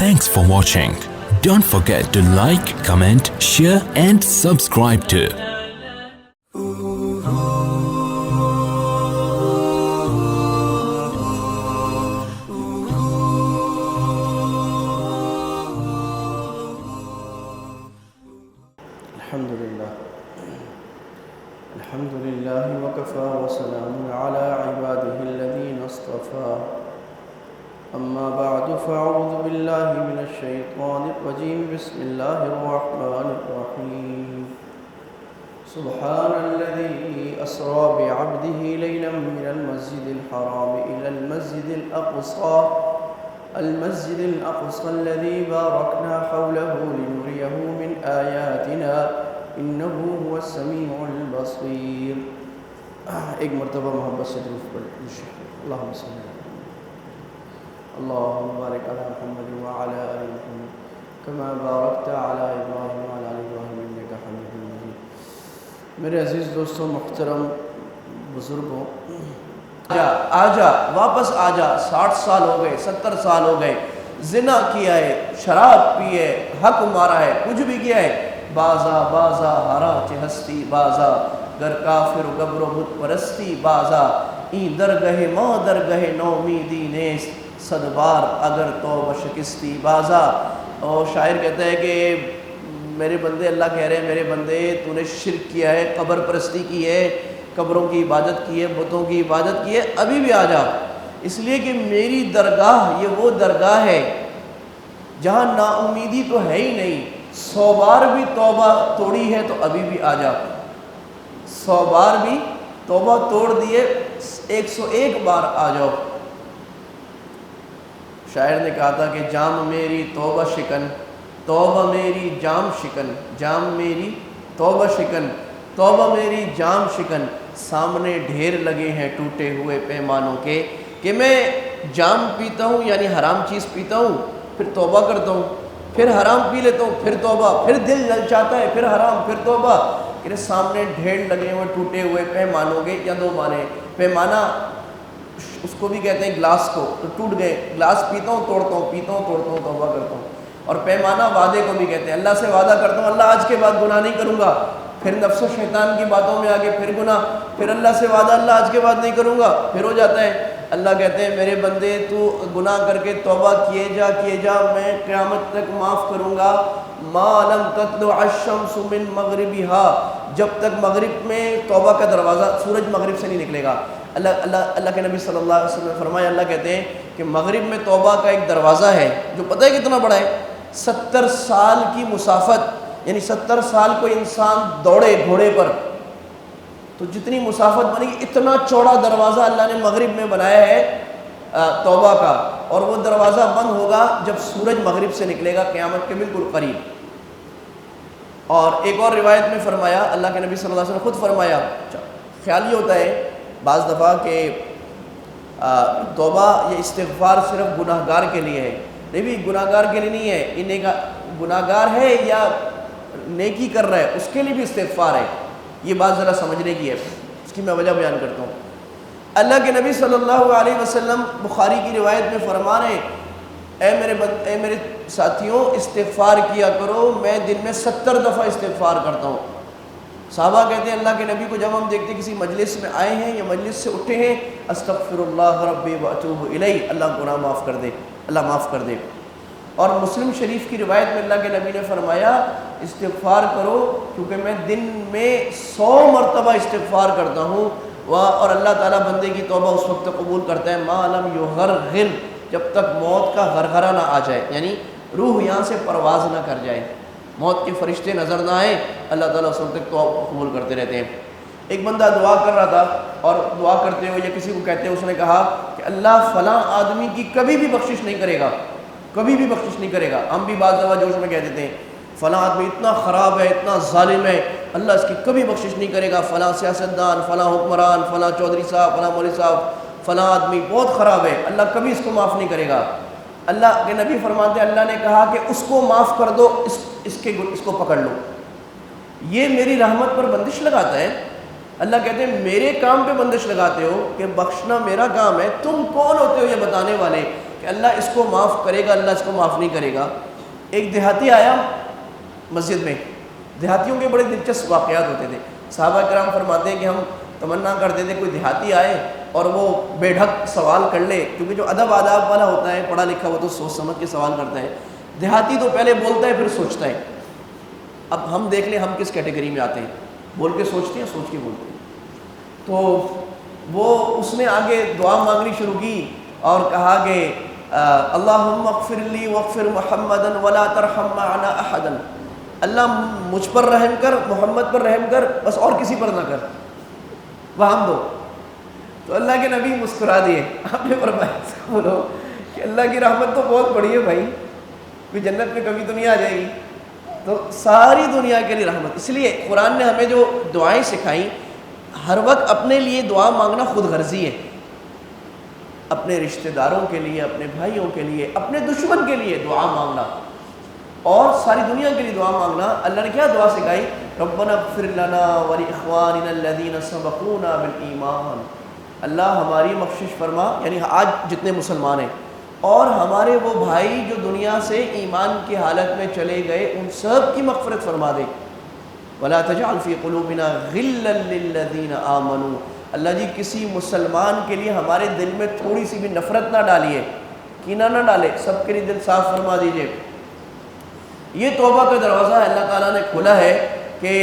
Thanks for watching. Don't forget to like, comment, share and subscribe to الحمد لله وكفى وسلام على عباده الذين اصطفى أما بعد فأعوذ بالله من الشيطان الرجيم بسم الله الرحمن الرحيم سبحان الذي أسرى بعبده ليلا من المسجد الحرام إلى المسجد الأقصى الذي باركنا حوله لنريه من آياتنا إنه هو السميع البصير. ایک مرتبہ محبت سے درود پڑھ اللہم صلی اللہ اللہم بارک علی محمد وعلی آل محمد کما بارکت علی ابراہیم وعلی آل ابراہیم انک حمید مجید. میرے عزیز دوستوں، محترم بزرگوں، آجا واپس آجا. 60 سال ہو گئے، 70 سال ہو گئے، زنا کیا ہے، شراب پی ہے، حق مارا ہے، کچھ بھی کیا ہے. بازا بازا ہرا چہ ہستی بازا، گر کافر و گبر و بت پرستی بازا. این درگہ ماں درگہ نومیدی نیست، صد بار اگر توبہ شکستی بازا. اور شاعر کہتا ہے کہ میرے بندے، اللہ کہہ رہے ہیں میرے بندے، تو نے شرک کیا ہے، قبر پرستی کی ہے، قبروں کی عبادت کی ہے، بتوں کی عبادت کی ہے، ابھی بھی آ جا. اس لیے کہ میری درگاہ یہ وہ درگاہ ہے جہاں نا امیدی تو ہے ہی نہیں. 100 بار بھی توبہ توڑی ہے تو ابھی بھی آ جا. 100 بار بھی توبہ توڑ دیے، 101 بار آ جاؤ. شاعر نے کہا تھا کہ جام میری توبہ شکن، توبہ میری جام شکن، جام میری توبہ شکن، توبہ میری جام شکن. سامنے ڈھیر لگے ہیں ٹوٹے ہوئے پیمانوں کے، کہ میں جام پیتا ہوں یعنی حرام چیز پیتا ہوں، پھر توبہ کرتا ہوں، پھر حرام پی لیتا ہوں، پھر توبہ، پھر دل للچاتا ہے، پھر حرام، پھر توبہ. کہ سامنے ڈھیر لگے ہوئے ٹوٹے ہوئے پیمانوں کے. یا 2 معنی. پیمانہ اس کو بھی کہتے ہیں گلاس کو، تو ٹوٹ گئے، گلاس پیتا ہوں توڑتا ہوں، پیتا ہوں توڑتا ہوں، توبہ کرتا ہوں. اور پیمانہ وعدے کو بھی کہتے ہیں. اللہ سے وعدہ کرتا ہوں اللہ آج کے بعد گناہ نہیں کروں گا، پھر نفس و شیطان کی باتوں میں آگے پھر گناہ، پھر اللہ سے وعدہ اللہ آج کے بعد نہیں کروں گا، پھر ہو جاتا ہے. اللہ کہتے ہیں میرے بندے تو گناہ کر کے توبہ کیے جا، میں قیامت تک معاف کروں گا. ما لم تطلع الشمس من مغربها، جب تک مغرب میں توبہ کا دروازہ، سورج مغرب سے نہیں نکلے گا. اللہ کے نبی صلی اللہ علیہ وسلم نے فرمایا، اللہ کہتے ہیں کہ مغرب میں توبہ کا ایک دروازہ ہے جو پتہ ہے کتنا بڑا ہے، 70 سال کی مسافت. یعنی 70 سال کوئی انسان دوڑے گھوڑے پر تو جتنی مسافت بنے گی، اتنا چوڑا دروازہ اللہ نے مغرب میں بنایا ہے توبہ کا. اور وہ دروازہ بند ہوگا جب سورج مغرب سے نکلے گا، قیامت کے بالکل قریب. اور ایک اور روایت میں فرمایا، اللہ کے نبی صلی اللہ علیہ وسلم نے خود فرمایا، خیال یہ ہوتا ہے بعض دفعہ کہ توبہ یہ استغفار صرف گناہ گار کے لیے ہے. نہیں بھی، گناہ گار کے لیے نہیں ہے. یہ گناہ گار ہے یا نیکی کر رہا ہے اس کے لیے بھی استغفار ہے. یہ بات ذرا سمجھنے کی ہے، اس کی میں وجہ بیان کرتا ہوں. اللہ کے نبی صلی اللہ علیہ وسلم بخاری کی روایت میں فرما رہے ہیں، اے میرے ساتھیوں استغفار کیا کرو، میں دن میں 70 دفعہ استغفار کرتا ہوں. صحابہ کہتے ہیں اللہ کے نبی کو جب ہم دیکھتے کسی مجلس میں آئے ہیں یا مجلس سے اٹھے ہیں، استغفر اللہ ربی واتوب الیہ، اللہ گناہ معاف کر دے، اللہ معاف کر دے. اور مسلم شریف کی روایت میں اللہ کے نبی نے فرمایا استغفار کرو، کیونکہ میں دن میں 100 مرتبہ استغفار کرتا ہوں. اور اللہ تعالیٰ بندے کی توبہ اس وقت قبول کرتا ہے ما لم یغرغر، جب تک موت کا غرغرہ نہ آ جائے، یعنی روح یہاں سے پرواز نہ کر جائے، موت کے فرشتے نظر نہ آئے، اللہ تعالیٰ اس وقت تک توبہ قبول کرتے رہتے ہیں. ایک بندہ دعا کر رہا تھا اور دعا کرتے ہوئے یا کسی کو کہتے ہوئے اس نے کہا کہ اللہ فلاں آدمی کی کبھی بھی بخشش نہیں کرے گا، کبھی بھی بخشش نہیں کرے گا. ہم بھی بعض دفعہ جوش میں کہہ دیتے ہیں فلاں آدمی اتنا خراب ہے، اتنا ظالم ہے، اللہ اس کی کبھی بخشش نہیں کرے گا. فلاں سیاستدان، فلاں حکمران، فلاں چودھری صاحب، فلاں مولوی صاحب، فلاں آدمی بہت خراب ہے، اللہ کبھی اس کو معاف نہیں کرے گا. اللہ کے نبی فرماتے ہیں اللہ نے کہا کہ اس کو معاف کر دو، اس کو پکڑ لو. یہ میری رحمت پر بندش لگاتا ہے. اللہ کہتے ہیں میرے کام پہ بندش لگاتے ہو کہ بخشنا میرا کام ہے، تم کون ہوتے ہو یہ بتانے والے کہ اللہ اس کو معاف کرے گا، اللہ اس کو معاف نہیں کرے گا۔ ایک دیہاتی آیا مسجد میں، دیہاتیوں کے بڑے دلچسپ واقعات ہوتے تھے۔ صحابہ کرام فرماتے ہیں کہ ہم تمنا کرتے تھے کوئی دیہاتی آئے اور وہ بے ڈھک سوال کر لے، کیونکہ جو ادب آداب والا ہوتا ہے، پڑھا لکھا وہ تو سوچ سمجھ کے سوال کرتا ہے، دیہاتی تو پہلے بولتا ہے پھر سوچتا ہے۔ اب ہم دیکھ لیں ہم کس کیٹیگری میں آتے ہیں، بول کے سوچتے ہیں، سوچ کے بولتے ہیں۔ تو وہ اس نے آگے دعا مانگنی شروع کی اور کہا کہ اللہم اغفر لی واغفر محمدا ولا ترحم معنا احدا، اللہ مجھ پر رحم کر، محمد پر رحم کر، بس اور کسی پر نہ کر، وہم دو۔ تو اللہ کے نبی مسکرا دیے، آپ نے فرمایا اس کو بولو کہ اللہ کی رحمت تو بہت بڑی ہے بھائی، کوئی جنت میں کبھی تو نہیں آ جائے گی، تو ساری دنیا کے لیے رحمت۔ اس لیے قرآن نے ہمیں جو دعائیں سکھائیں، ہر وقت اپنے لیے دعا مانگنا خود غرضی ہے، اپنے رشتہ داروں کے لیے، اپنے بھائیوں کے لیے، اپنے دشمن کے لیے دعا مانگنا اور ساری دنیا کے لیے دعا مانگنا۔ اللہ نے کیا دعا سکھائی؟ ربنا اغفر لنا ولاخواننا الذین سبقونا بالایمان، اللہ ہماری بخشش فرما، یعنی آج جتنے مسلمان ہیں، اور ہمارے وہ بھائی جو دنیا سے ایمان کی حالت میں چلے گئے، ان سب کی مغفرت فرما دے۔ ولا تجعل فی قلوبنا غلا للذین آمنوا، اللہ جی کسی مسلمان کے لیے ہمارے دل میں تھوڑی سی بھی نفرت نہ ڈالیے، کینہ نہ ڈالے، سب کے لیے دل صاف فرما دیجئے۔ یہ توبہ کا دروازہ اللہ تعالیٰ نے کھولا ہے کہ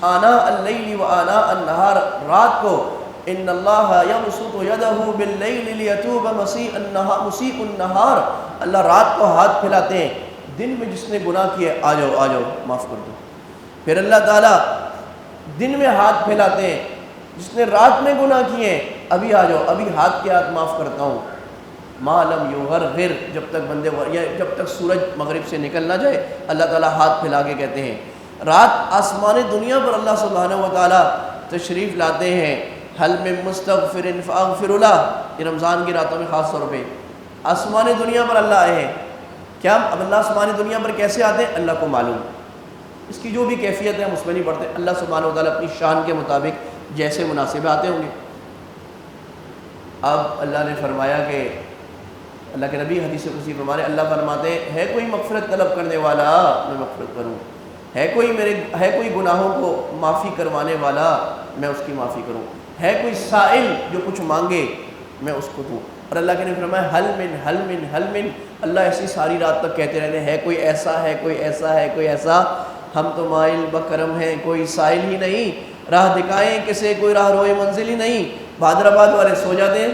آناء اللیل و آناء النہار، رات کو ان اللہ یبسط یدہ باللیل لیتوب مسیء النہار، اللہ رات کو ہاتھ پھیلاتے ہیں، دن میں جس نے گناہ کیے آ جاؤ آ جاؤ معاف کر دو۔ پھر اللہ تعالیٰ دن میں ہاتھ پھیلاتے ہیں، جس نے رات میں گناہ کیے ہیں ابھی آ جاؤ، ابھی ہاتھ کے ہاتھ معاف کرتا ہوں۔ ما لم یغرغر، جب تک بندے یا جب تک سورج مغرب سے نکل نہ جائے، اللہ تعالیٰ ہاتھ پھیلا کے کہتے ہیں۔ رات آسمان دنیا پر اللہ سبحانہ و تعالیٰ تشریف لاتے ہیں، حل من مستغفر فاغفر لہ، یہ رمضان کی راتوں میں خاص طور پہ آسمان دنیا پر اللہ آئے ہیں۔ کیا اب اللہ آسمان دنیا پر کیسے آتے ہیں اللہ کو معلوم، اس کی جو بھی کیفیت ہے ہم اس میں نہیں پڑھتے، اللہ سبحانہ و تعالیٰ اپنی شان کے مطابق جیسے مناسب آتے ہوں گے۔ اب اللہ نے فرمایا کہ اللہ کے نبی حدیث قدسی فرمانے، اللہ فرماتے ہیں ہے کوئی مغفرت طلب کرنے والا میں مغفرت کروں، ہے کوئی گناہوں کو معافی کروانے والا میں اس کی معافی کروں، ہے کوئی سائل جو کچھ مانگے میں اس کو دوں۔ اور اللہ کے نبی فرمایا حل من، اللہ ایسی ساری رات تک کہتے رہتے ہیں کوئی ایسا ہے، کوئی ایسا ہے، کوئی ایسا، ہم تو مائل بکرم ہیں، کوئی سائل ہی نہیں، راہ دکھائیں کسے کوئی راہ روئے منزل ہی نہیں۔ بہادر آباد والے سو جاتے ہیں،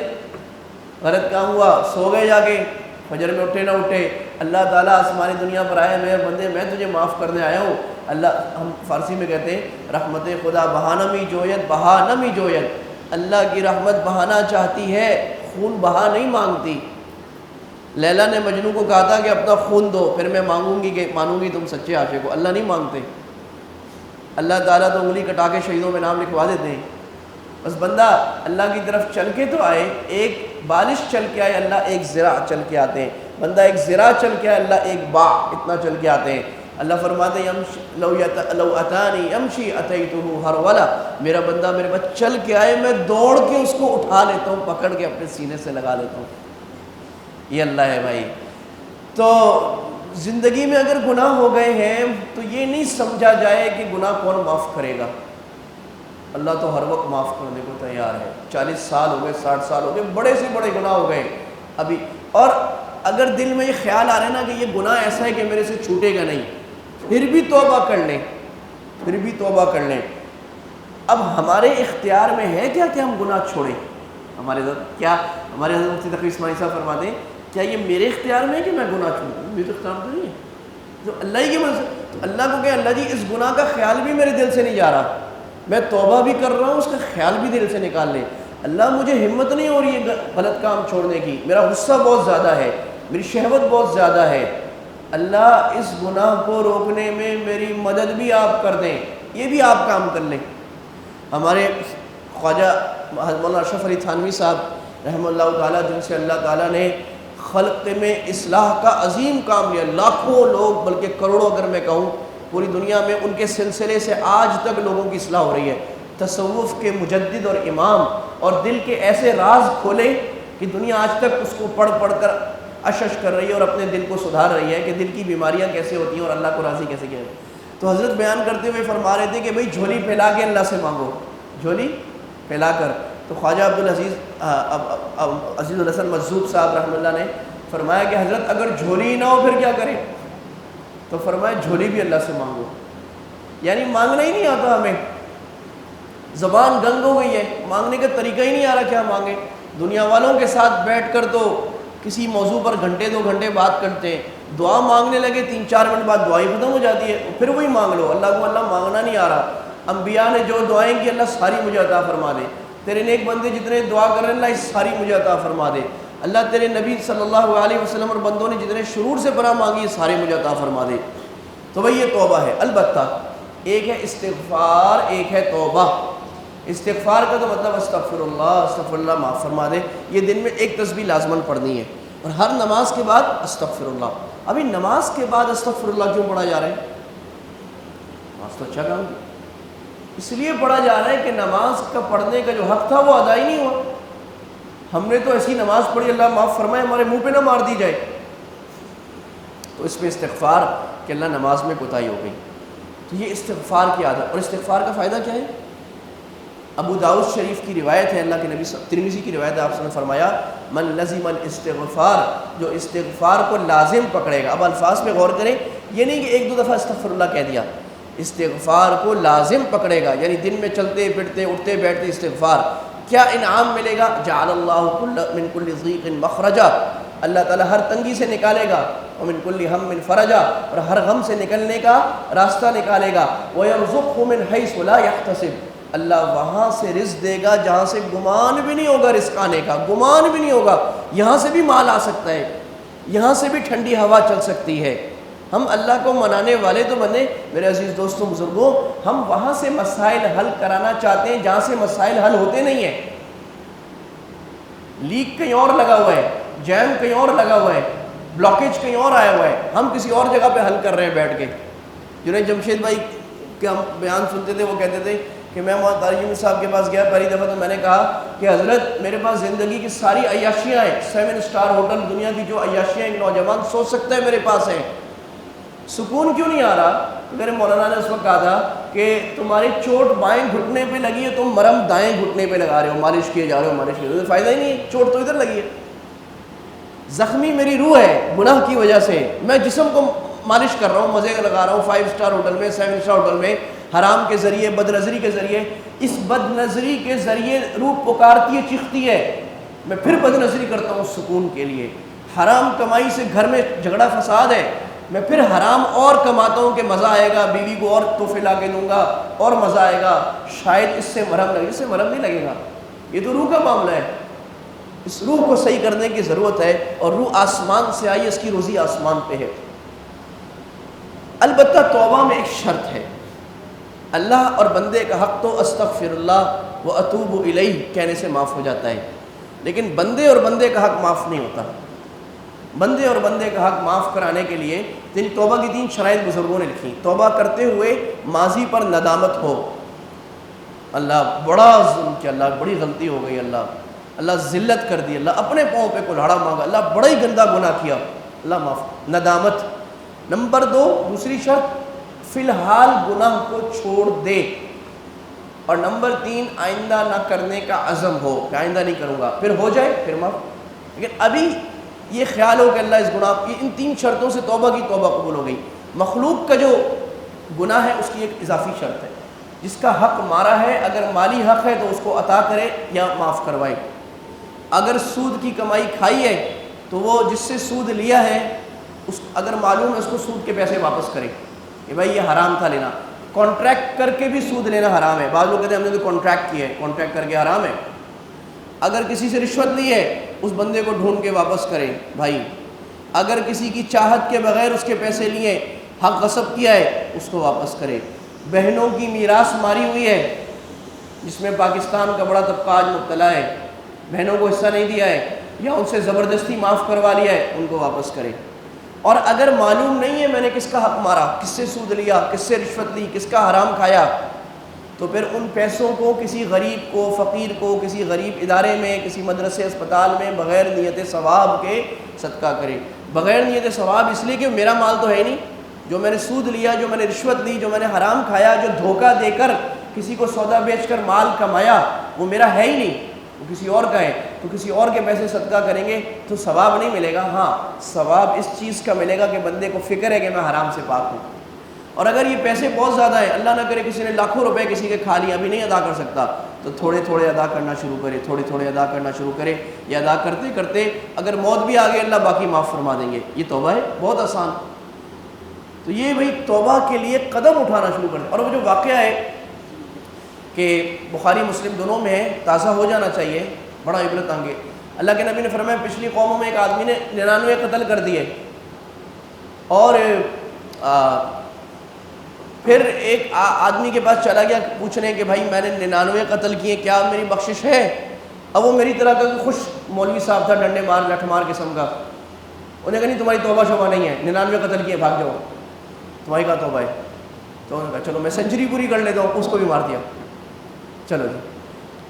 غلط کام ہوا سو گئے جا کے، فجر میں اٹھے نہ اٹھے، اللہ تعالیٰ آسمانی دنیا پر آئے، میرے بندے میں تجھے معاف کرنے آیا ہوں۔ اللہ، ہم فارسی میں کہتے ہیں رحمت خدا بہانمی جویت بہانمی جویت، اللہ کی رحمت بہانا چاہتی ہے، خون بہا نہیں مانگتی۔ لیلا نے مجنوں کو کہا تھا کہ اپنا خون دو پھر میں مانوں گی تم سچے عاشق ہو، اللہ نہیں مانگتے۔ اللہ تعالیٰ تو انگلی کٹا کے شہیدوں میں نام لکھوا دیتے ہیں، بس بندہ اللہ کی طرف چل کے تو آئے، ایک بالش چل کے آئے اللہ ایک ذراع چل کے آتے ہیں، بندہ ایک ذراع چل کے آئے اللہ ایک باع اتنا چل کے آتے ہیں۔ اللہ فرماتے ہیں لو اتانی یمشی اتیتہ ہرولا، میرا بندہ میرے پاس چل کے آئے میں دوڑ کے اس کو اٹھا لیتا ہوں، پکڑ کے اپنے سینے سے لگا لیتا ہوں۔ یہ اللہ ہے بھائی۔ تو زندگی میں اگر گناہ ہو گئے ہیں تو یہ نہیں سمجھا جائے کہ گناہ کون معاف کرے گا، اللہ تو ہر وقت معاف کرنے کو تیار ہے۔ 40 سال ہو گئے، 60 سال ہو گئے، بڑے سے بڑے گناہ ہو گئے ابھی، اور اگر دل میں یہ خیال آ رہا ہے نا کہ یہ گناہ ایسا ہے کہ میرے سے چھوٹے گا نہیں، پھر بھی توبہ کر لیں، اب ہمارے اختیار میں ہے کیا کہ ہم گناہ چھوڑیں؟ ہمارے حضرت مفتی تقی اسماعیل صاحب فرماتے ہیں کیا یہ میرے اختیار میں ہے کہ میں گناہ چھوڑوں؟ میرے اختیار تو نہیں ہے، تو اللہ کی منظور، تو اللہ کو کہ اللہ جی اس گناہ کا خیال بھی میرے دل سے نہیں جا رہا، میں توبہ بھی کر رہا ہوں، اس کا خیال بھی دل سے نکال لے۔ اللہ مجھے ہمت نہیں ہو رہی ہے غلط کام چھوڑنے کی، میرا غصہ بہت زیادہ ہے، میری شہوت بہت زیادہ ہے، اللہ اس گناہ کو روکنے میں میری مدد بھی آپ کر دیں، یہ بھی آپ کام کر لیں۔ ہمارے خواجہ مولانا اشرف علی تھانوی صاحب رحمہ اللہ تعالیٰ، جن سے اللہ تعالیٰ نے خلق میں اصلاح کا عظیم کام لیا، لاکھوں لوگ بلکہ کروڑوں اگر میں کہوں پوری دنیا میں ان کے سلسلے سے آج تک لوگوں کی اصلاح ہو رہی ہے، تصوف کے مجدد اور امام، اور دل کے ایسے راز کھولے کہ دنیا آج تک اس کو پڑھ پڑھ کر اشش کر رہی ہے اور اپنے دل کو سدھار رہی ہے کہ دل کی بیماریاں کیسے ہوتی ہیں اور اللہ کو راضی کیسے کیا ہے۔ تو حضرت بیان کرتے ہوئے فرما رہے تھے کہ بھئی جھولی پھیلا کے اللہ سے مانگو، جھولی پھیلا کر۔ تو خواجہ عبدالعزیز عزیز الحسن مجذوب صاحب رحمۃ اللہ نے فرمایا کہ حضرت اگر جھولی نہ ہو پھر کیا کریں؟ تو فرمایا جھولی بھی اللہ سے مانگو، یعنی مانگنا ہی نہیں آتا ہمیں، زبان گنگ ہو گئی ہے، مانگنے کا طریقہ ہی نہیں آ رہا کیا مانگے۔ دنیا والوں کے ساتھ بیٹھ کر تو کسی موضوع پر گھنٹے 2 گھنٹے بات کرتے ہیں، دعا مانگنے لگے 3-4 منٹ بعد دعا ہی ختم ہو جاتی ہے، پھر وہی مانگ لو۔ اللہ کو اللہ مانگنا نہیں آ رہا۔ انبیاء نے جو دعائیں کی اللہ ساری مجھے عطا فرما دے، تیرے نیک بندے جتنے دعا کر رہے ہیں اللہ ساری مجھے عطا فرما دے، اللہ تیرے نبی صلی اللہ علیہ وسلم اور بندوں نے جتنے شرور سے پناہ مانگی سارے مجھے عطا فرما دے۔ تو بھئی یہ توبہ ہے۔ البتہ ایک ہے استغفار، ایک ہے توبہ۔ استغفار کا تو مطلب استغفر اللہ معاف فرما دے، یہ دن میں ایک تسبیح لازماً پڑھنی ہے، اور ہر نماز کے بعد استغفر اللہ۔ ابھی نماز کے بعد استغفر اللہ کیوں پڑھا جا رہا ہے؟ نماز تو اچھا کام ہے، اس لیے پڑھا جا رہا ہے کہ نماز کا پڑھنے کا جو حق تھا وہ ادا ہی نہیں ہوا۔ ہم نے تو ایسی نماز پڑھی اللہ معاف فرمائے ہمارے منہ پہ نہ مار دی جائے، تو اس میں استغفار کہ اللہ نماز میں کوتاہی ہو گئی۔ تو یہ استغفار کی عادت، اور استغفار کا فائدہ کیا ہے؟ ابو داؤد شریف کی روایت ہے، اللہ کے نبی ترمذی کی روایت ہے، آپ نے فرمایا من لزم الاستغفار، جو استغفار کو لازم پکڑے گا۔ اب الفاظ میں غور کریں، یہ نہیں کہ 1-2 دفعہ استغفر اللہ کہہ دیا، استغفار کو لازم پکڑے گا، یعنی دن میں چلتے پھرتے اٹھتے بیٹھتے استغفار۔ کیا انعام ملے گا؟ جعل اللہ من کل ضیق مخرجا، اللہ تعالیٰ ہر تنگی سے نکالے گا، ومن کل ہم فرجا، اور ہر غم سے نکلنے کا راستہ نکالے گا، ویرزقہ من حیث لا یحتسب، اللہ وہاں سے رزق دے گا جہاں سے گمان بھی نہیں ہوگا رزق آنے کا، گمان بھی نہیں ہوگا، یہاں سے بھی مال آ سکتا ہے، یہاں سے بھی ٹھنڈی ہوا چل سکتی ہے۔ ہم اللہ کو منانے والے تو بنے میرے عزیز دوستوں بزرگوں، ہم وہاں سے مسائل حل کرانا چاہتے ہیں جہاں سے مسائل حل ہوتے نہیں ہیں۔ لیک کہیں اور لگا ہوا ہے، جیم کہیں اور لگا ہوا ہے، بلاکیج کہیں اور آیا ہوا ہے، ہم کسی اور جگہ پہ حل کر رہے ہیں بیٹھ کے۔ جنہیں جمشید بھائی کے ہم بیان سنتے تھے، وہ کہتے تھے کہ میں مولانا طارق صاحب کے پاس گیا پہلی دفعہ، تو میں نے کہا کہ حضرت میرے پاس زندگی کی ساری عیاشیاں ہیں، 7 اسٹار ہوٹل دنیا کی جو عیاشیاں ایک نوجوان سوچ سکتا ہے میرے پاس ہیں، سکون کیوں نہیں آ رہا؟ میرے مولانا نے اس وقت کہا تھا کہ تمہاری چوٹ بائیں گھٹنے پہ لگی ہے، تم مرم دائیں گھٹنے پہ لگا رہے ہو، مالش کیے جا رہے ہو، مالش کیے جا رہے ہو، فائدہ ہی نہیں ہے، چوٹ تو ادھر لگی ہے۔ زخمی میری روح ہے گناہ کی وجہ سے، میں جسم کو مالش کر رہا ہوں، مزے لگا رہا ہوں 5 اسٹار ہوٹل میں، 7 اسٹار ہوٹل میں، حرام کے ذریعے، بد نظری کے ذریعے۔ اس بد نظری کے ذریعے روح پکارتی ہے، چیختی ہے، میں پھر بد نظری کرتا ہوں سکون کے لیے۔ حرام کمائی سے گھر میں جھگڑا فساد ہے، میں پھر حرام اور کماتا ہوں کہ مزہ آئے گا، بیوی کو اور تحفے لا کے دوں گا اور مزہ آئے گا، شاید اس سے مرہم لگے، اس سے مرہم نہیں لگے گا، یہ تو روح کا معاملہ ہے۔ اس روح کو صحیح کرنے کی ضرورت ہے، اور روح آسمان سے آئی، اس کی روزی آسمان پہ ہے۔ البتہ توبہ میں ایک شرط ہے، اللہ اور بندے کا حق تو استغفر اللہ و اتوب الیہ کہنے سے معاف ہو جاتا ہے، لیکن بندے اور بندے کا حق معاف نہیں ہوتا۔ بندے اور بندے کا حق معاف کرانے کے لیے توبہ کی 3 شرائط بزرگوں نے لکھی۔ توبہ کرتے ہوئے ماضی پر ندامت ہو، اللہ بڑا ظلم کیا، اللہ بڑی غلطی ہو گئی، اللہ ذلت کر دی، اللہ اپنے پاؤں پہ کلہاڑا مانگا، اللہ بڑا ہی گندا گناہ کیا، اللہ معاف، ندامت۔ نمبر 2 دوسری شرط فی الحال گناہ کو چھوڑ دے، اور نمبر 3 آئندہ نہ کرنے کا عزم ہو کہ آئندہ نہیں کروں گا، پھر ہو جائے پھر معاف۔ لیکن ابھی یہ خیال ہو کہ اللہ اس گناہ کی، ان 3 شرطوں سے توبہ کی توبہ قبول ہو گئی۔ مخلوق کا جو گناہ ہے اس کی ایک اضافی شرط ہے، جس کا حق مارا ہے، اگر مالی حق ہے تو اس کو عطا کرے یا معاف کروائے، اگر سود کی کمائی کھائی ہے تو وہ جس سے سود لیا ہے اگر معلوم ہے اس کو سود کے پیسے واپس کرے کہ بھائی یہ حرام تھا لینا۔ کانٹریکٹ کر کے بھی سود لینا حرام ہے، بعض لوگ کہتے ہیں ہم نے تو کانٹریکٹ کیا ہے، کانٹریکٹ کر کے حرام ہے۔ اگر کسی سے رشوت لی ہے اس بندے کو ڈھونڈ کے واپس کرے بھائی، اگر کسی کی چاہت کے بغیر اس کے پیسے لیے، حق غصب کیا ہے، اس کو واپس کرے۔ بہنوں کی میراث ماری ہوئی ہے جس میں پاکستان کا بڑا طبقہ آج مبتلا ہے، بہنوں کو حصہ نہیں دیا ہے یا ان سے زبردستی معاف کروا لیا ہے، ان کو واپس کرے۔ اور اگر معلوم نہیں ہے میں نے کس کا حق مارا، کس سے سود لیا، کس سے رشوت لی، کس کا حرام کھایا، تو پھر ان پیسوں کو کسی غریب کو، فقیر کو، کسی غریب ادارے میں، کسی مدرسے اسپتال میں بغیر نیت ثواب کے صدقہ کرے۔ بغیر نیت ثواب اس لیے کہ میرا مال تو ہے نہیں، جو میں نے سود لیا، جو میں نے رشوت لی، جو میں نے حرام کھایا، جو دھوکہ دے کر کسی کو سودا بیچ کر مال کمایا، وہ میرا ہے ہی نہیں، وہ کسی اور کا ہے، تو کسی اور کے پیسے صدقہ کریں گے تو ثواب نہیں ملے گا۔ ہاں ثواب اس چیز کا ملے گا کہ بندے کو فکر ہے کہ میں حرام سے پاک ہوں۔ اور اگر یہ پیسے بہت زیادہ ہیں، اللہ نہ کرے کسی نے لاکھوں روپے کسی کے کھا لیا، ابھی نہیں ادا کر سکتا، تو تھوڑے تھوڑے ادا کرنا شروع کرے، تھوڑے تھوڑے ادا کرنا شروع کرے۔ یہ ادا کرتے کرتے اگر موت بھی آ گئی اللہ باقی معاف فرما دیں گے۔ یہ توبہ ہے، بہت آسان۔ تو یہ بھائی توبہ کے لیے قدم اٹھانا شروع کر دیں۔ اور وہ جو واقعہ ہے کہ بخاری مسلم دونوں میں ہے، تازہ ہو جانا چاہیے، بڑا عبرت انگیز۔ اللہ کے نبی نے فرمایا پچھلی قوموں میں ایک آدمی نے 99 قتل کر دیے، اور پھر ایک آدمی کے پاس چلا گیا پوچھنے کہ بھائی میں نے 99 قتل کیے، کیا میری بخشش ہے؟ اب وہ میری طرح کا خوش مولوی صاحب تھا، ڈنڈے مار لٹھ مار قسم کا، انہیں کہا نہیں تمہاری توبہ شوبہ نہیں ہے، 99 قتل کیے، بھاگ جاؤ، تمہاری کہا توبہ ہے؟ تو انہوں نے کہا چلو میں سینچری پوری کر لیتا ہوں، اس کو بھی مار دیا، چلو جی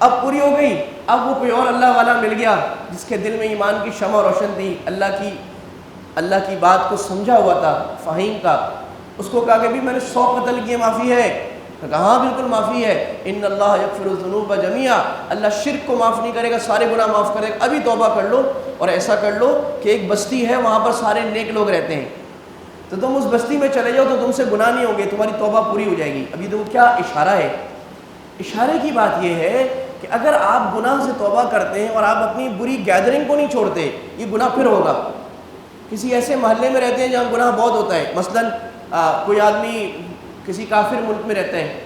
اب پوری ہو گئی۔ اب وہ کوئی اور اللہ والا مل گیا جس کے دل میں ایمان کی شمع روشن تھی، اللہ کی بات کو سمجھا ہوا تھا، فہیم کا۔ اس کو کہا کہ بھی میں نے 100 قتل کیے، معافی ہے؟ کہا ہاں بالکل معافی ہے، ان اللہ یغفر الذنوب جميعا، اللہ شرک کو معاف نہیں کرے گا، سارے گناہ معاف کرے گا، ابھی توبہ کر لو اور ایسا کر لو کہ ایک بستی ہے وہاں پر سارے نیک لوگ رہتے ہیں، تو تم اس بستی میں چلے جاؤ تو تم سے گناہ نہیں ہوں گے، تمہاری توبہ پوری ہو جائے گی۔ ابھی تو کیا اشارہ ہے؟ اشارے کی بات یہ ہے کہ اگر آپ گناہ سے توبہ کرتے ہیں اور آپ اپنی بری گیدرنگ کو نہیں چھوڑتے، یہ گناہ پھر ہوگا۔ کسی ایسے محلے میں رہتے ہیں جہاں گناہ بہت ہوتا ہے، مثلاً کوئی آدمی کسی کافر ملک میں رہتا ہے،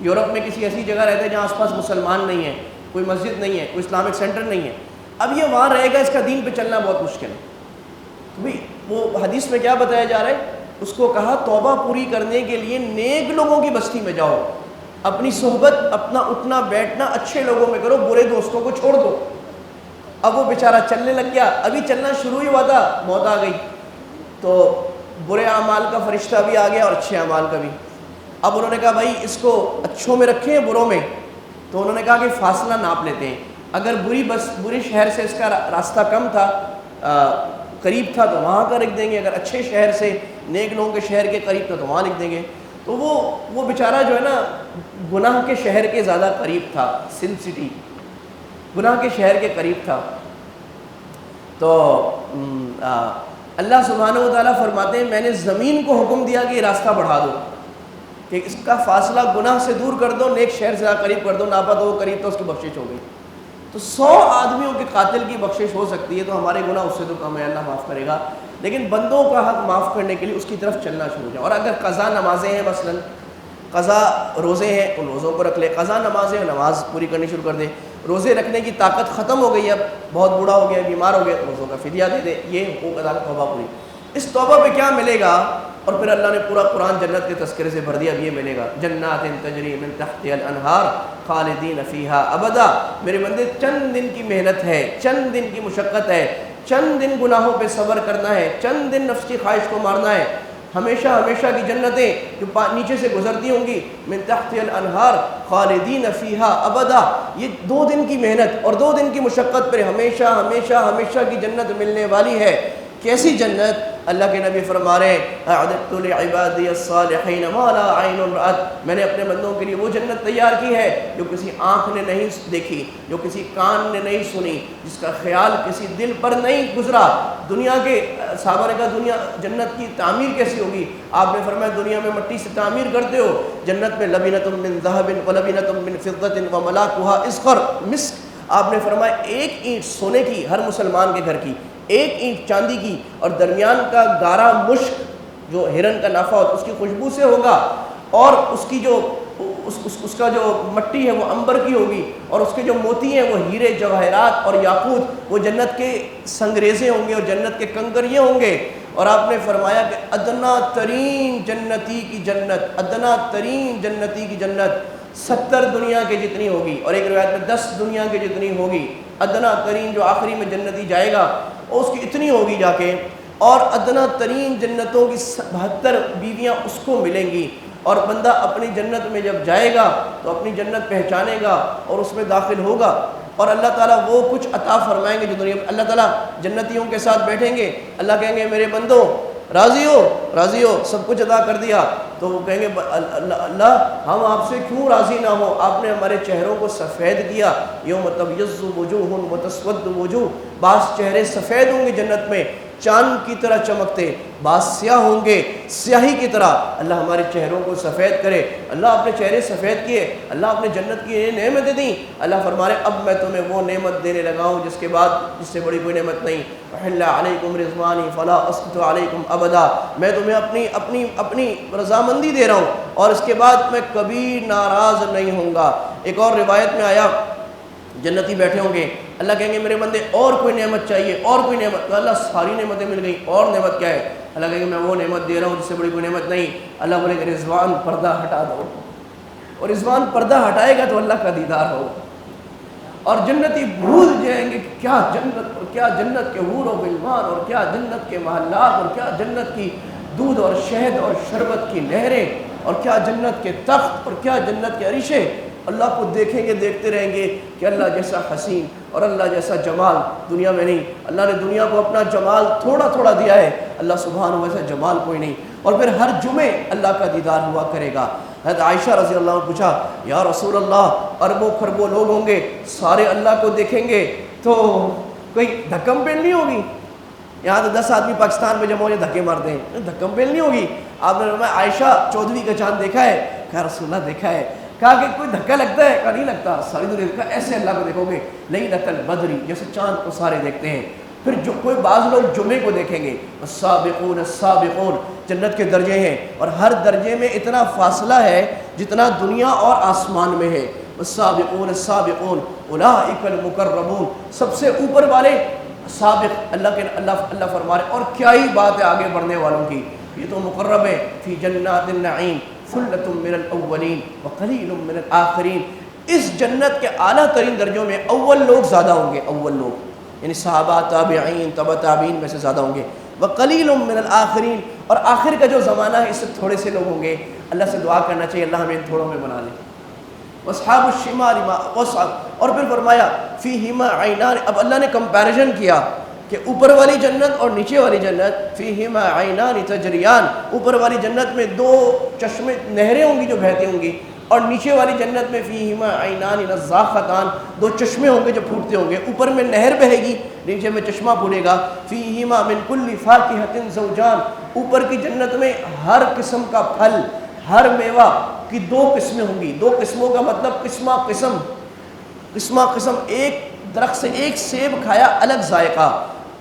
یورپ میں کسی ایسی جگہ رہتا ہے جہاں آس پاس مسلمان نہیں ہیں، کوئی مسجد نہیں ہے، کوئی اسلامک سینٹر نہیں ہے، اب یہ وہاں رہے گا، اس کا دین پہ چلنا بہت مشکل ہے۔ تو بھائی وہ حدیث میں کیا بتایا جا رہا ہے؟ اس کو کہا توبہ پوری کرنے کے لیے نیک لوگوں کی بستی میں جاؤ، اپنی صحبت، اپنا اٹھنا بیٹھنا اچھے لوگوں میں کرو، برے دوستوں کو چھوڑ دو۔ اب وہ بیچارہ چلنے لگ گیا، ابھی چلنا شروع ہی ہوا تھا، موت آ گئی، تو برے اعمال کا فرشتہ بھی آ گیا اور اچھے اعمال کا بھی۔ اب انہوں نے کہا بھائی اس کو اچھوں میں رکھیں بروں میں، تو انہوں نے کہا کہ فاصلہ ناپ لیتے ہیں، اگر بری شہر سے اس کا راستہ کم تھا، قریب تھا تو وہاں کا لکھ دیں گے، اگر اچھے شہر سے نیک لوگوں کے شہر کے قریب تھا تو وہاں لکھ دیں گے۔ تو وہ بیچارہ جو ہے نا گناہ کے شہر کے زیادہ قریب تھا، سن سٹی گناہ کے شہر کے قریب تھا۔ تو اللہ سبحانہ و تعالیٰ فرماتے ہیں میں نے زمین کو حکم دیا کہ یہ راستہ بڑھا دو، کہ اس کا فاصلہ گناہ سے دور کر دو، نیک شہر سے قریب کر دو، ناپا تو وہ قریب تو اس کی بخشش ہو گئی۔ تو 100 آدمیوں کے قاتل کی بخشش ہو سکتی ہے، تو ہمارے گناہ اس سے تو کم ہے، اللہ معاف کرے گا، لیکن بندوں کا حق معاف کرنے کے لیے اس کی طرف چلنا شروع ہو جائے۔ اور اگر قضا نمازیں ہیں، مثلا قضا روزے ہیں، ان روزوں کو رکھ لے، قضا نمازیں نماز پوری کرنی شروع کر دے، روزے رکھنے کی طاقت ختم ہو گئی، اب بہت بوڑھا ہو گیا، بیمار ہو گیا، تو روزوں کا فدیہ دے دے، یہ حقوق ادا توبہ پوری۔ اس توبہ پہ کیا ملے گا؟ اور پھر اللہ نے پورا قرآن جنت کے تذکرے سے بھر دیا، اب یہ ملے گا جنات تجری من تحتها الانہار خالدین فیہا ابدا۔ میرے بندے چند دن کی محنت ہے، چند دن کی مشقت ہے، چند دن گناہوں پہ صبر کرنا ہے، چند دن نفس کی خواہش کو مارنا ہے، ہمیشہ ہمیشہ کی جنتیں جو نیچے سے گزرتی ہوں گی، من تحتها الانہار خالدین فیہا ابدا۔ یہ 2 دن کی محنت اور 2 دن کی مشقت پر ہمیشہ ہمیشہ ہمیشہ کی جنت ملنے والی ہے۔ کیسی جنت؟ اللہ کے نبی فرما رہے ہیں اعددت لعبادی الصالحین ما لا عین رأت، میں نے اپنے بندوں کے لیے وہ جنت تیار کی ہے جو کسی آنکھ نے نہیں دیکھی، جو کسی کان نے نہیں سنی، جس کا خیال کسی دل پر نہیں گزرا۔ دنیا کے صحابہ نے کہا دنیا جنت کی تعمیر کیسی ہوگی؟ آپ نے فرمایا دنیا میں مٹی سے تعمیر کرتے ہو، جنت میں لبنۃ من ذہب ولبنۃ من فضۃ وملاکھا اذخر مسک۔ آپ نے فرمایا ایک اینٹ سونے کی ہر مسلمان کے گھر کی، ایک اینٹ چاندی کی، اور درمیان کا گارا مشک جو ہرن کا نافہ ہوتا ہے اس کی خوشبو سے ہوگا، اور اس کی جو اس کا جو مٹی ہے وہ عنبر کی ہوگی، اور اس کے جو موتی ہیں وہ ہیرے جواہرات اور یاقوت، وہ جنت کے سنگریزے ہوں گے اور جنت کے کنکر یہ ہوں گے۔ اور آپ نے فرمایا کہ ادنا ترین جنتی کی جنت، ادنا ترین جنتی کی جنت 70 دنیا کے جتنی ہوگی، اور ایک روایت میں 10 دنیا کے جتنی ہوگی۔ ادنا ترین جو آخری میں جنتی جائے گا اور اس کی اتنی ہوگی جا کے، اور ادنا ترین جنتوں کی 72 بیویاں اس کو ملیں گی، اور بندہ اپنی جنت میں جب جائے گا تو اپنی جنت پہچانے گا اور اس میں داخل ہوگا، اور اللہ تعالیٰ وہ کچھ عطا فرمائیں گے جو دنیا میں۔ اللہ تعالیٰ جنتیوں کے ساتھ بیٹھیں گے، اللہ کہیں گے میرے بندو راضی ہو، سب کچھ ادا کر دیا، تو وہ کہیں گے اللہ ہم آپ سے کیوں راضی نہ ہوں، آپ نے ہمارے چہروں کو سفید کیا، یوم تبیض وجوہ وتسود وجوہ، بعض چہرے سفید ہوں گے جنت میں چاند کی طرح چمکتے، بعض سیاہ ہوں گے سیاہی کی طرح، اللہ ہمارے چہروں کو سفید کرے۔ اللہ اپنے چہرے سفید کیے، اللہ اپنے جنت کی یہ نعمتیں دیں، اللہ فرما رہے اب میں تمہیں وہ نعمت دینے لگا ہوں جس کے بعد جس سے بڑی کوئی نعمت نہیں۔ وَحِلَّ عَلَيْكُمْ رِضْوَانِي فَلَا أَسْخِطُ عَلَيْكُمْ أَبَدًا، میں تمہیں اپنی رضامندی دے رہا ہوں اور اس کے بعد میں کبھی ناراض نہیں ہوں گا۔ ایک اور روایت میں آیا جنتی بیٹھے ہوں گے، اللہ کہیں گے میرے بندے اور کوئی نعمت چاہیے، اور کوئی نعمت، تو اللہ ساری نعمتیں مل گئیں، اور نعمت کیا ہے؟ اللہ کہیں گے میں وہ نعمت دے رہا ہوں جس سے بڑی کوئی نعمت نہیں۔ اللہ بولے کہ رضوان پردہ ہٹا دو، اور رضوان پردہ ہٹائے گا تو اللہ کا دیدار ہوگا، اور جنتی بھول جائیں گے کہ کیا جنت، اور کیا جنت کے حور و غلمان، اور کیا جنت کے محلات، اور کیا جنت کی دودھ اور شہد اور شربت کی نہریں، اور کیا جنت کے تخت، اور کیا جنت کے عریشے۔ اللہ کو دیکھیں گے، دیکھتے رہیں گے کہ اللہ جیسا حسین اور اللہ جیسا جمال دنیا میں نہیں۔ اللہ نے دنیا کو اپنا جمال تھوڑا تھوڑا دیا ہے، اللہ سبحانہ ویسا جمال کوئی نہیں، اور پھر ہر جمعے اللہ کا دیدار ہوا کرے گا۔ حضرت عائشہ رضی اللہ عنہ پوچھا یا رسول اللہ اربوں خربوں لوگ ہوں گے، سارے اللہ کو دیکھیں گے تو کوئی دھکم پیل نہیں ہوگی؟ یہاں تو 10 آدمی پاکستان میں جمع ہو جائے دھکے مارتے ہیں، دھکم پیل نہیں ہوگی؟ آپ نے فرمایا عائشہ چودھویں کا چاند دیکھا ہے؟ کہا رسول اللہ دیکھا ہے۔ کہا کہ کوئی دھکا لگتا ہے؟ کہا نہیں لگتا، ساری دنیا دیکھا ایسے اللہ کو دیکھو گے لیلۃ البدر، جیسے چاند کو سارے دیکھتے ہیں۔ پھر جو کوئی بعض لوگ جمعے کو دیکھیں گے، السابقون السابقون، جنت کے درجے ہیں اور ہر درجے میں اتنا فاصلہ ہے جتنا دنیا اور آسمان میں ہے۔ السابقون السابقون اولئک المقربون، سب سے اوپر والے سابق، اللہ فرما رہے، اور کیا ہی بات ہے آگے بڑھنے والوں کی، یہ تو مقرب ہے، فی جنات النعیم ثلۃ من الاولین وقلیل من الآخرین۔ اس جنت کے اعلیٰ ترین درجوں میں اول لوگ زیادہ ہوں گے، اول لوگ یعنی صحابہ تابعین تبع تابعین میں سے زیادہ ہوں گے، وقلیل من الآخرین، اور آخر کا جو زمانہ ہے اس سے تھوڑے سے لوگ ہوں گے۔ اللہ سے دعا کرنا چاہیے اللہ ہمیں ان تھوڑوں میں بنا لے۔ واصحاب الشمال ما واصحاب، اور پھر فرمایا فیہما عینان، اب اللہ نے کمپیریزن کیا کہ اوپر والی جنت اور نیچے والی جنت، فیہما عینان تجریان، اوپر والی جنت میں 2 چشمے نہریں ہوں گی جو بہتی ہوں گی، اور نیچے والی جنت میں فیہما عینان نضاختان، 2 چشمے ہوں گے جو پھوٹتے ہوں گے، اوپر میں نہر بہے گی نیچے میں چشمہ پھوٹے گا۔ فیہما من کل فاکہۃ زوجان، اوپر کی جنت میں ہر قسم کا پھل، ہر میوہ کی 2 قسمیں ہوں گی۔ 2 قسموں کا مطلب قسمہ قسم، ایک درخت سے ایک سیب کھایا الگ ذائقہ،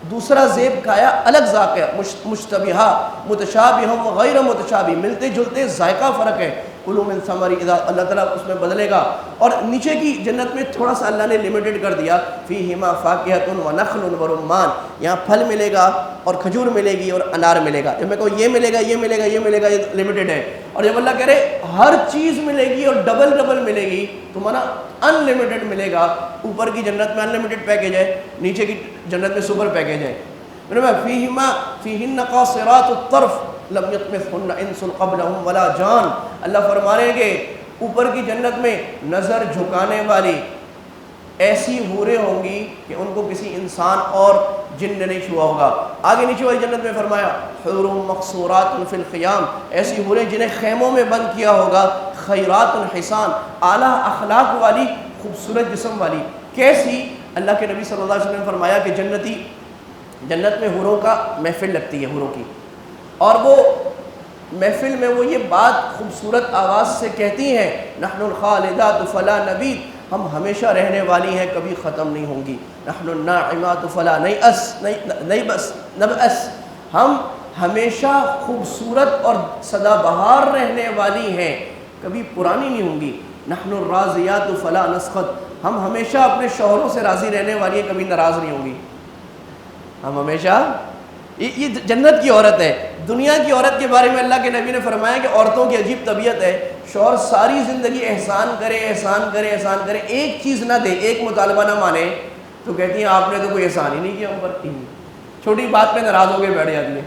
دوسرا سیب کھایا الگ ذائقہ، مشتبہہ متشابہ وغیر متشابہ، ملتے جلتے ذائقہ فرق ہے۔ کلوا من ثمر اذا، اللہ تعالیٰ اس میں بدلے گا۔ اور نیچے کی جنت میں تھوڑا سا اللہ نے لمیٹڈ کر دیا، فیہما فاکہۃ ونخل ورمان، یہاں پھل ملے گا اور کھجور ملے گی اور انار ملے گا۔ جب میں کہوں یہ ملے گا یہ ملے گا یہ ملے گا، یہ لمیٹڈ ہے، اور جب اللہ کہہ رہے ہر چیز ملے گی اور ڈبل ملے گی تو مانا ان لمیٹڈ ملے گا۔ اوپر کی جنت میں ان لمیٹڈ پیکیج ہے، نیچے کی جنت میں سپر پیکیج ہے۔ فیہن قاصرات الطرف لم یطمثہن انس قبلہم ولا جان، اللہ فرما رہے ہیں کہ اوپر کی جنت میں نظر جھکانے والی ایسی حوریں ہوں گی کہ ان کو کسی انسان اور جن نے نہیں چھوا ہوگا۔ آگے نیچے والی جنت میں فرمایا حور مقصورات فی الخیام، ایسی حوریں جنہیں خیموں میں بند کیا ہوگا، خیرات حسان، اعلیٰ اخلاق والی، خوبصورت جسم والی۔ کیسی؟ اللہ کے نبی صلی اللہ علیہ وسلم نے فرمایا کہ جنت میں حوروں کا محفل لگتی ہے، حوروں کی، اور وہ محفل میں وہ یہ بات خوبصورت آواز سے کہتی ہیں نحن الخالدات فلا نبید، ہم ہمیشہ رہنے والی ہیں کبھی ختم نہیں ہوں گی۔ نحن الناعمات فلا نبأس، ہم ہمیشہ خوبصورت اور سدا بہار رہنے والی ہیں، کبھی پرانی نہیں ہوں گی۔ نحن الراضیات فلا نسخط، ہم ہمیشہ اپنے شوہروں سے راضی رہنے والی ہیں، کبھی ناراض نہیں ہوں گی۔ ہم ہمیشہ، یہ جنت کی عورت ہے۔ دنیا کی عورت کے بارے میں اللہ کے نبی نے فرمایا کہ عورتوں کی عجیب طبیعت ہے، شوہر ساری زندگی احسان کرے احسان کرے احسان کرے، ایک چیز نہ دے، ایک مطالبہ نہ مانے تو کہتی ہیں آپ نے تو کوئی احسان ہی نہیں کیا ہم پر، چھوٹی بات پہ ناراض ہو کے بیٹھ جاتی ہے۔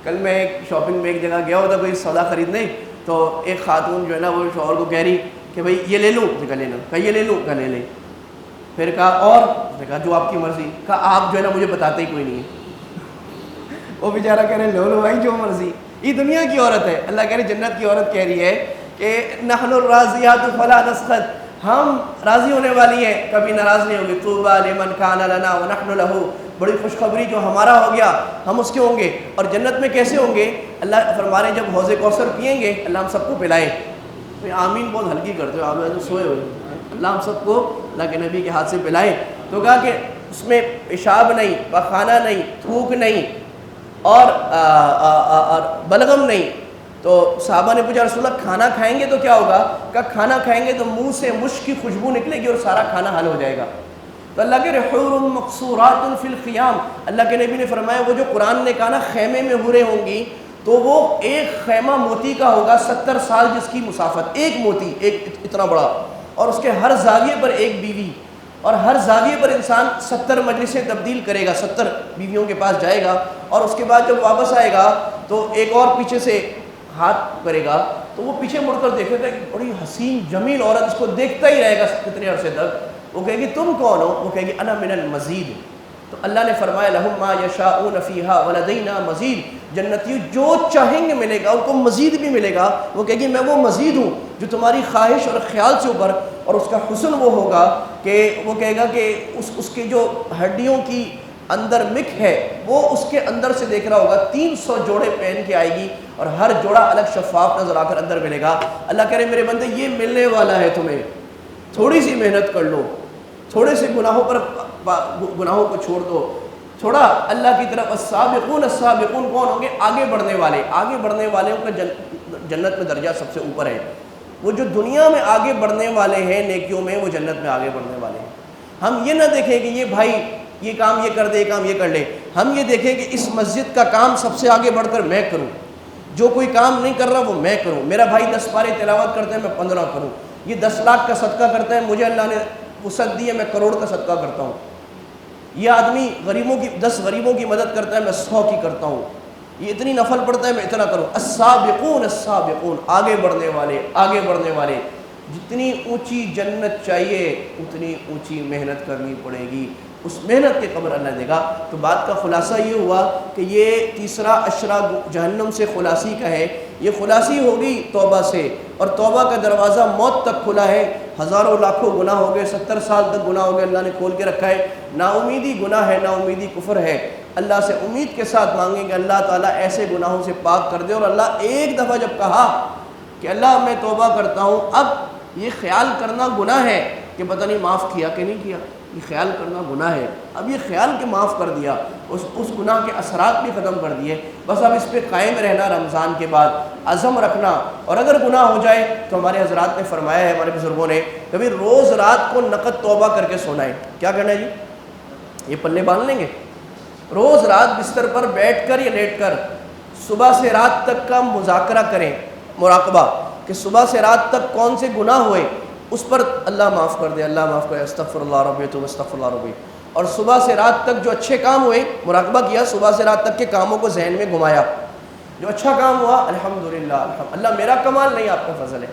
کل میں ایک شاپنگ میں ایک جگہ گیا ہوتا کوئی سودا خریدنے، تو ایک خاتون جو ہے نا وہ شوہر کو کہہ رہی کہ بھئی یہ لے لوں، کہا لے لو، کہا یہ لے لوں، کہا لے لیں. پھر کہا اور، کہا جو آپ کی مرضی. کہا آپ جو ہے نا مجھے بتاتے ہی کوئی نہیں ہے. وہ بیچارہ کہہ رہے لو لو بھائی جو مرضی. یہ دنیا کی عورت ہے. اللہ کہہ رہے جنت کی عورت کہہ رہی ہے کہ نحن الراضیات فلا نسخط، ہم راضی ہونے والی ہیں، کبھی ناراض نہیں ہوں گے. طوبی لمن کان لنا ونحن له، بڑی خوشخبری جو ہمارا ہو گیا ہم اس کے ہوں گے. اور جنت میں کیسے ہوں گے؟ اللہ فرما رہے ہیں جب حوض کوثر پیئیں گے اللہ ہم سب کو پلائیں. آمین بہت ہلکی کرتے ہو، آپ سوئے ہوئے. اللہ ہم سب کو اللہ کے نبی کے ہاتھ سے پلائیں. تو کہا کہ اس میں پیشاب نہیں، پخانہ نہیں، تھوک نہیں، اور بلغم نہیں. تو صحابہ نے پوچھا رسول اللہ کھانا کھائیں گے تو کیا ہوگا؟ کہا کھانا کھائیں گے تو منہ سے مشک کی خوشبو نکلے گی اور سارا کھانا حل ہو جائے گا. تو اللہ کے حور مقصورات فی الخیام، اللہ کے نبی نے فرمایا وہ جو قرآن نے کہا نا خیمے میں حوریں ہوں گی، تو وہ ایک خیمہ موتی کا ہوگا، 70 سال جس کی مسافت، ایک موتی ایک اتنا بڑا، اور اس کے ہر زاویے پر ایک بیوی، اور ہر زاویے پر انسان 70 مجلسیں تبدیل کرے گا، 70 بیویوں کے پاس جائے گا. اور اس کے بعد جب واپس آئے گا تو ایک اور پیچھے سے ہاتھ کرے گا تو وہ پیچھے مڑ کر دیکھے گا کہ بڑی حسین جمیل عورت، اس کو دیکھتا ہی رہے گا کتنے عرصے تک. وہ کہے گی تم کون ہو؟ وہ کہے گی انا من المزید. تو اللہ نے فرمایا لہم ما یشاؤون فیہا ولدینا مزید، جنتی جو چاہیں گے ملے گا، ان کو مزید بھی ملے گا. وہ کہے گی میں وہ مزید ہوں جو تمہاری خواہش اور خیال سے اوپر. اور اس کا حسن وہ ہوگا کہ وہ کہے گا کہ اس کی جو ہڈیوں کی اندر مک ہے وہ اس کے اندر سے دیکھ رہا ہوگا. 300 جوڑے پہن کے آئے گی اور ہر جوڑا الگ شفاف نظر آ کر اندر ملے گا. اللہ کہہ رہے میرے بندے یہ ملنے والا ہے تمہیں، تھوڑی سی محنت کر لو، تھوڑے سے گناہوں کو چھوڑ دو، تھوڑا اللہ کی طرف. السابقون السابقون کون ہوں گے؟ آگے بڑھنے والے. آگے بڑھنے والوں کا جنت میں درجہ سب سے اوپر ہے. وہ جو دنیا میں آگے بڑھنے والے ہیں نیکیوں میں، وہ جنت میں آگے بڑھنے والے ہیں. ہم یہ نہ دیکھیں کہ یہ بھائی یہ کام یہ کر دے، یہ کام یہ کر لے. ہم یہ دیکھیں کہ اس مسجد کا کام سب سے آگے بڑھ کر میں کروں، جو کوئی کام نہیں کر رہا وہ میں کروں. میرا بھائی 10 پارے تلاوت کرتے ہیں میں 15 کروں. یہ 10 لاکھ کا صدقہ کرتا ہے، مجھے اللہ نے وسعت دی ہے میں کروڑ کا صدقہ کرتا ہوں. یہ آدمی غریبوں کی 10 غریبوں کی مدد کرتا ہے میں 100 کی کرتا ہوں. یہ اتنی نفل پڑتا ہے میں اتنا کروں. السابقون السابقون، آگے بڑھنے والے، آگے بڑھنے والے. جتنی اونچی جنت چاہیے اتنی اونچی محنت کرنی پڑے گی، اس محنت کے قبر اللہ دے گا. تو بات کا خلاصہ یہ ہوا کہ یہ تیسرا اشرا جہنم سے خلاصی کا ہے. یہ خلاصی ہوگی توبہ سے، اور توبہ کا دروازہ موت تک کھلا ہے. ہزاروں لاکھوں گناہ ہو گئے، 70 سال تک گناہ ہو گئے، اللہ نے کھول کے رکھا ہے. نا امیدی گناہ ہے، نا امیدی کفر ہے. اللہ سے امید کے ساتھ مانگیں کہ اللہ تعالیٰ ایسے گناہوں سے پاک کر دے. اور اللہ ایک دفعہ جب کہا کہ اللہ میں توبہ کرتا ہوں، اب یہ خیال کرنا گناہ ہے کہ پتہ نہیں معاف کیا کہ نہیں کیا، یہ خیال کرنا گناہ ہے. اب یہ خیال کہ معاف کر دیا، اس گناہ کے اثرات بھی ختم کر دیے. بس اب اس پہ قائم رہنا، رمضان کے بعد عزم رکھنا. اور اگر گناہ ہو جائے تو ہمارے حضرات نے فرمایا ہے، ہمارے بزرگوں نے، کبھی روز رات کو نقد توبہ کر کے سونا ہے. کیا کرنا ہے جی؟ یہ پلے باندھ لیں گے. روز رات بستر پر بیٹھ کر یا لیٹ کر صبح سے رات تک کا مذاکرہ کریں، مراقبہ، کہ صبح سے رات تک کون سے گناہ ہوئے، اس پر اللہ معاف کر دے، اللہ معاف کرے، استغفر اللہ ربی تو استغفر اللہ ربی. اور صبح سے رات تک جو اچھے کام ہوئے مراقبہ کیا، صبح سے رات تک کے کاموں کو ذہن میں گھمایا. جو اچھا کام ہوا الحمدللہ، اللہ میرا کمال نہیں آپ کا فضل ہے.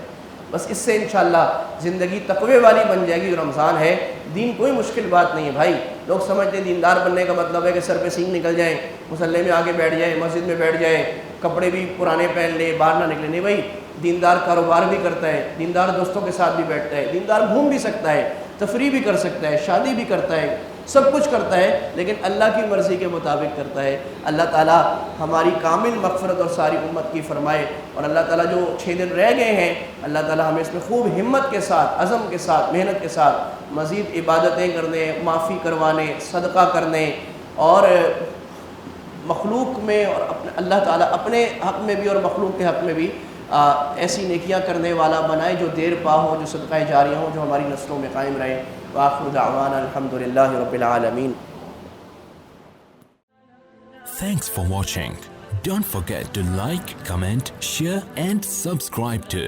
بس اس سے انشاءاللہ زندگی تقوی والی بن جائے گی. جو رمضان ہے، دین کوئی مشکل بات نہیں ہے بھائی. لوگ سمجھتے ہیں دیندار بننے کا مطلب ہے کہ سر پہ سینگ نکل جائیں، مصلی میں آگے بیٹھ جائیں، مسجد میں بیٹھ جائیں، کپڑے بھی پرانے پہن لے، باہر نہ نکلے. نہیں بھائی، دیندار کاروبار بھی کرتا ہے، دیندار دوستوں کے ساتھ بھی بیٹھتا ہے، دیندار گھوم بھی سکتا ہے، تفریح بھی کر سکتا ہے، شادی بھی کرتا ہے، سب کچھ کرتا ہے، لیکن اللہ کی مرضی کے مطابق کرتا ہے. اللہ تعالیٰ ہماری کامل مغفرت اور ساری امت کی فرمائے. اور اللہ تعالیٰ جو 6 دن رہ گئے ہیں، اللہ تعالیٰ ہمیں اس میں خوب ہمت کے ساتھ، عزم کے ساتھ، محنت کے ساتھ مزید عبادتیں کرنے، معافی کروانے، صدقہ کرنے، اور مخلوق میں اور اللہ تعالیٰ اپنے حق میں بھی اور مخلوق کے حق میں بھی ایسی نیکیاں کرنے والا بنائے جو دیر پا ہو، جو صدقہ جاریہ ہوں، جو ہماری نسلوں میں قائم رہے. وآخر دعوانا الحمدللہ رب العالمین. Thanks for watching. Don't forget to like, comment, share and subscribe to